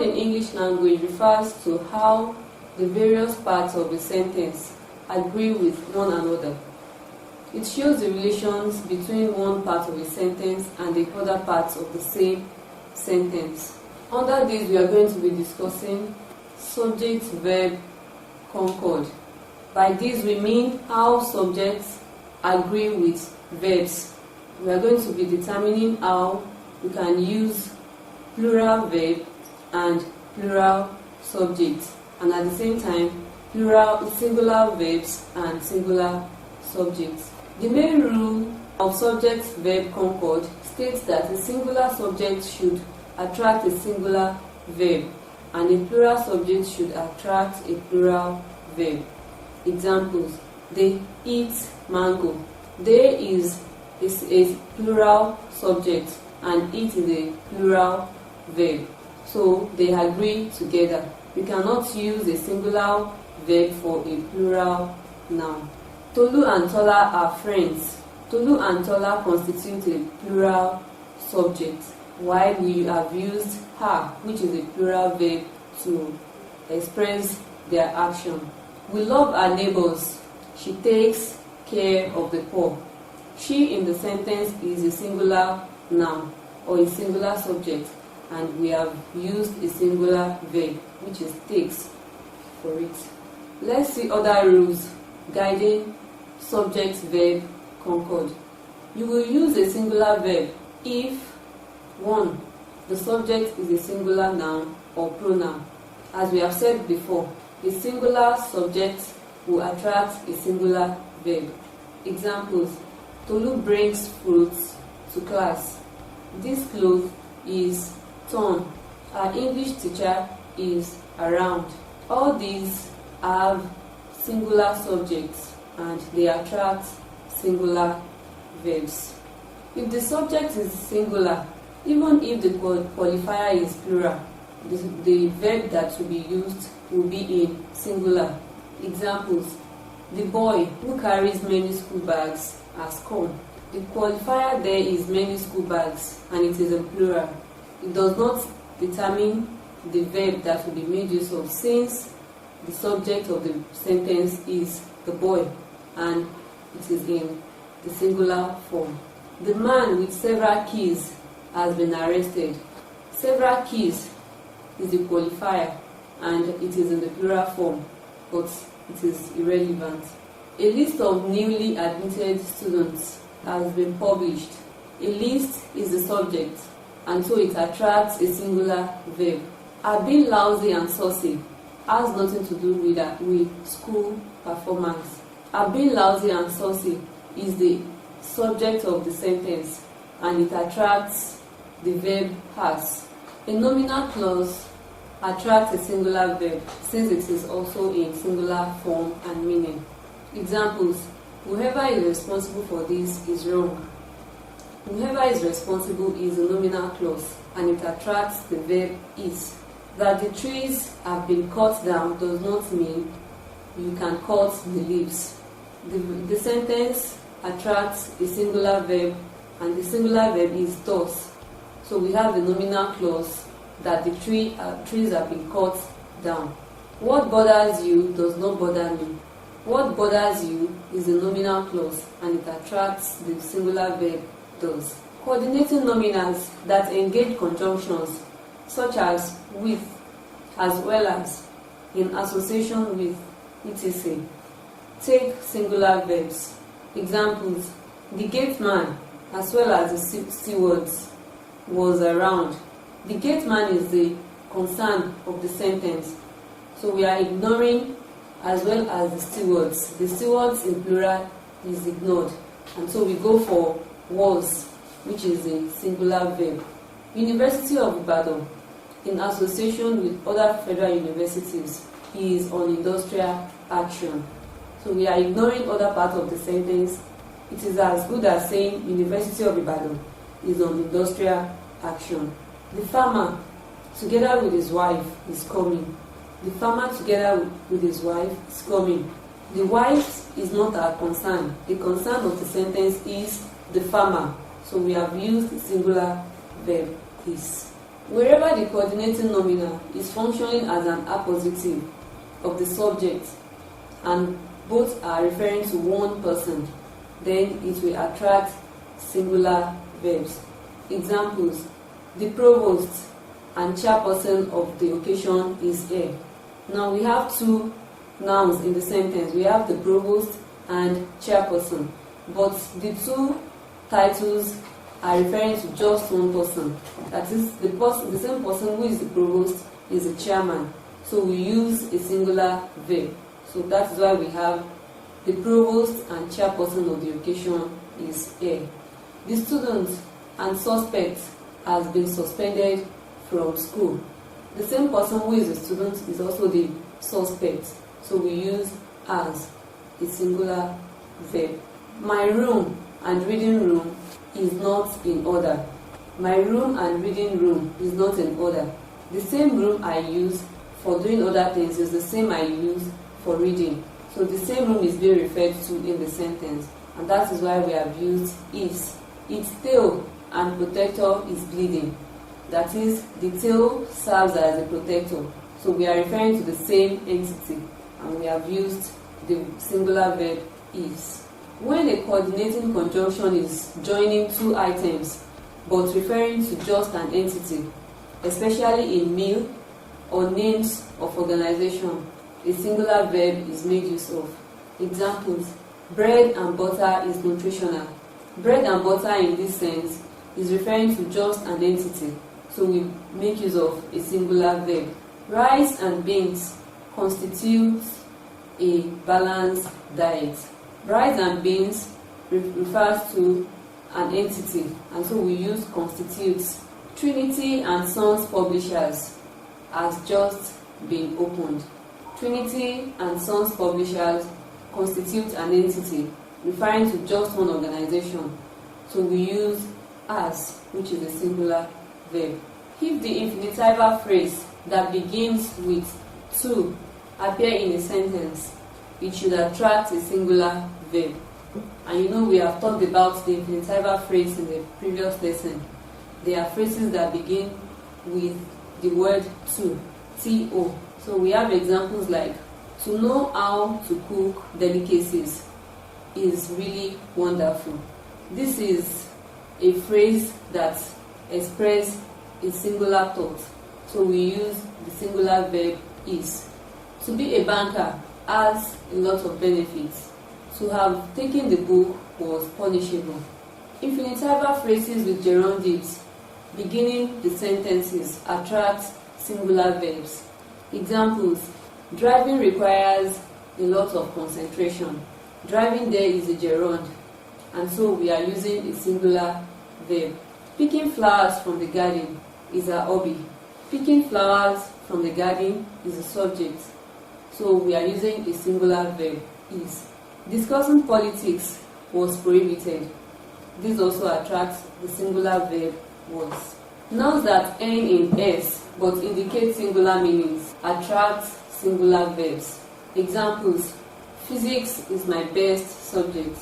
Concord in English language refers to how the various parts of a sentence agree with one another. It shows the relations between one part of a sentence and the other parts of the same sentence. Under this, we are going to be discussing subject-verb concord. By this, we mean how subjects agree with verbs. We are going to be determining how we can use plural verb and plural subject, and at the same time plural singular verbs and singular subjects. The main rule of subject-verb concord states that a singular subject should attract a singular verb and a plural subject should attract a plural verb. Examples: they eat mango. They is a plural subject and eat is a plural verb. So they agree together. We cannot use a singular verb for a plural noun. Tolu and Tola are friends. Tolu and Tola constitute a plural subject, while we have used her, which is a plural verb, to express their action. We love our neighbors. She takes care of the poor. She in the sentence is a singular noun or a singular subject, and we have used a singular verb, which is takes, for it. Let's see other rules guiding subject-verb concord. You will use a singular verb if 1. The subject is a singular noun or pronoun. As we have said before, a singular subject will attract a singular verb. Examples: Tolu brings fruits to class. This cloth is torn. Our English teacher is around. All these have singular subjects and they attract singular verbs. If the subject is singular, even if the qualifier is plural, the verb that will be used will be in singular. Examples: the boy who carries many school bags has come. The qualifier there is many school bags and it is in plural. It does not determine the verb that will be made use of, since the subject of the sentence is the boy and it is in the singular form. The man with several keys has been arrested. Several keys is the qualifier and it is in the plural form, but it is irrelevant. A list of newly admitted students has been published. A list is the subject, and so it attracts a singular verb. I've been lousy and saucy has nothing to do with school performance. I've been lousy and saucy is the subject of the sentence and it attracts the verb has. A nominal clause attracts a singular verb since it is also in singular form and meaning. Examples: whoever is responsible for this is wrong. Whoever is responsible is a nominal clause and it attracts the verb is. That the trees have been cut down does not mean you can cut the leaves. The sentence attracts a singular verb and the singular verb is thus. So we have the nominal clause that the trees have been cut down. What bothers you does not bother me. What bothers you is the nominal clause and it attracts the singular verb does. Coordinating nominals that engage conjunctions such as with, as well as, in association with, etc. Take singular verbs. Examples: the gate man as well as the stewards was around. The gate man is the concern of the sentence, so we are ignoring as well as the stewards. The stewards in plural is ignored, and so we go for was, which is a singular verb. University of Ibadan, in association with other federal universities, is on industrial action. So we are ignoring other parts of the sentence. It is as good as saying University of Ibadan is on industrial action. The farmer, together with his wife, is coming. The farmer, together with his wife, is coming. The wife is not our concern. The concern of the sentence is the farmer. So we have used the singular verb is. Wherever the coordinating nominal is functioning as an appositive of the subject and both are referring to one person, then it will attract singular verbs. Examples: the provost and chairperson of the occasion is here. Now we have two nouns in the sentence. We have the provost and chairperson, but the two titles are referring to just one person. That is, the same person who is the provost is the chairman. So we use a singular verb. So that is why we have the provost and chairperson of the occasion is here. The student and suspect has been suspended from school. The same person who is a student is also the suspect. So we use as a singular verb. My room and reading room is not in order. My room and reading room is not in order. The same room I use for doing other things is the same I use for reading. So the same room is being referred to in the sentence, and that is why we have used is. Its tail and protector is bleeding. That is, the tail serves as a protector. So we are referring to the same entity, and we have used the singular verb is. When a coordinating conjunction is joining two items but referring to just an entity, especially in meal or names of organization, a singular verb is made use of. Examples: bread and butter is nutritional. Bread and butter in this sense is referring to just an entity, so we make use of a singular verb. Rice and beans constitute a balanced diet. Rice and beans refers to an entity, and so we use constitutes. Trinity and Sons Publishers has just been opened. Trinity and Sons Publishers constitute an entity referring to just one organization, so we use as, which is a singular verb. If the infinitival phrase that begins with to appear in a sentence, it should attract a singular verb. And you know, we have talked about the infinitival phrase in the previous lesson. They are phrases that begin with the word to, T-O. So we have examples like, to know how to cook delicacies is really wonderful. This is a phrase that expresses a singular thought. So we use the singular verb is. To be a banker has a lot of benefits. To have taken the book was punishable. Infinitival phrases with gerundives beginning the sentences attract singular verbs. Examples: driving requires a lot of concentration. Driving there is a gerund, and so we are using a singular verb. Picking flowers from the garden is a hobby. Picking flowers from the garden is a subject, so we are using a singular verb is. Discussing politics was prohibited. This also attracts the singular verb was. Nouns that end in S but indicate singular meanings attract singular verbs. Examples: physics is my best subject.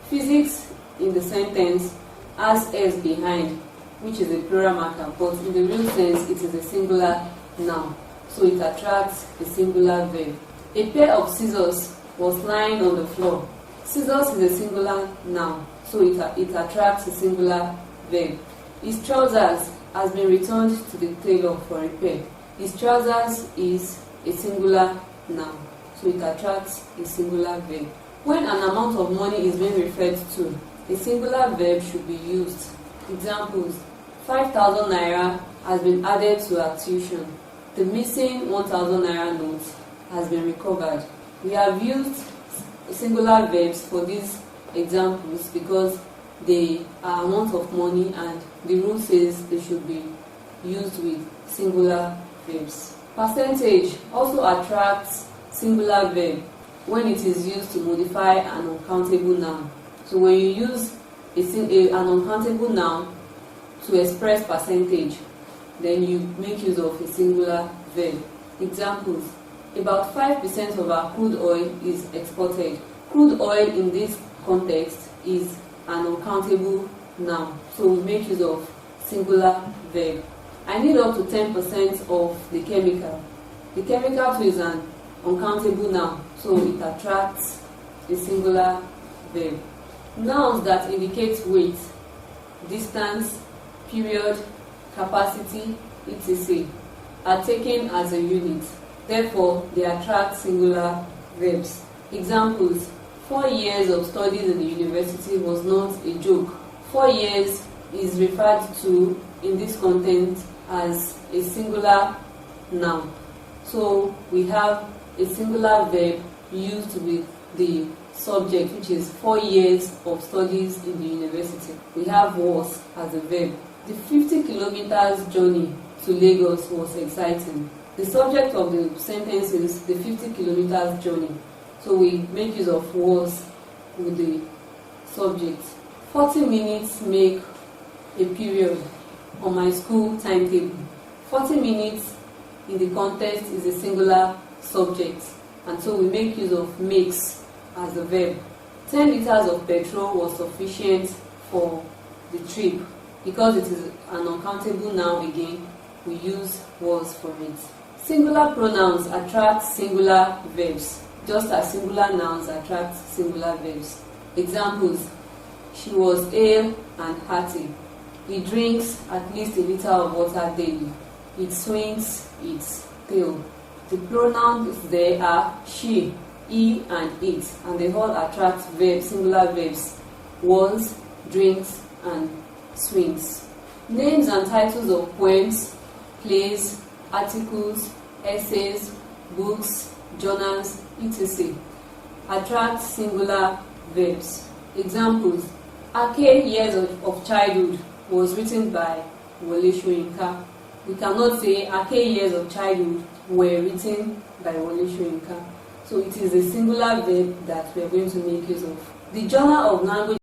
Physics in the sentence has S behind, which is a plural marker, but in the real sense it is a singular noun, so it attracts a singular verb. A pair of scissors was lying on the floor. Scissors is a singular noun, so it attracts a singular verb. His trousers has been returned to the tailor for repair. His trousers is a singular noun, so it attracts a singular verb. When an amount of money is being referred to, a singular verb should be used. Examples: 5,000 naira has been added to our tuition. The missing 1,000 naira note has been recovered. We have used singular verbs for these examples because they are amount of money and the rule says they should be used with singular verbs. Percentage also attracts singular verb when it is used to modify an uncountable noun. So when you use an uncountable noun to express percentage, then you make use of a singular verb. Examples: about 5% of our crude oil is exported. Crude oil in this context is an uncountable noun, so we make use of singular verb. I need up to 10% of the chemical. The chemical too is an uncountable noun, so it attracts a singular verb. Nouns that indicate weight, distance, period, capacity, etc. are taken as a unit. Therefore, they attract singular verbs. Examples: 4 years of studies in the university was not a joke. 4 years is referred to in this content as a singular noun. So we have a singular verb used with the subject, which is 4 years of studies in the university. We have was as a verb. The 50 kilometers journey to Lagos was exciting. The subject of the sentence is the 50 kilometers journey. So we make use of was with the subject. 40 minutes make a period on my school timetable. 40 minutes in the context is a singular subject, and so we make use of makes as a verb. 10 liters of petrol was sufficient for the trip. Because it is an uncountable noun again, we use was for it. Singular pronouns attract singular verbs, just as singular nouns attract singular verbs. Examples: she was hale and hearty. He drinks at least a liter of water daily. It swings its tail. The pronouns there are she, he, and it, and they all attract verbs, singular verbs: was, drinks, and swings. Names and titles of poems, plays, articles, essays, books, journals, etc. attract singular verbs. Examples: Ake Years of Childhood was written by Wole Soyinka. We cannot say Ake Years of Childhood were written by Wole Soyinka. So it is a singular verb that we are going to make use of. The Journal of Language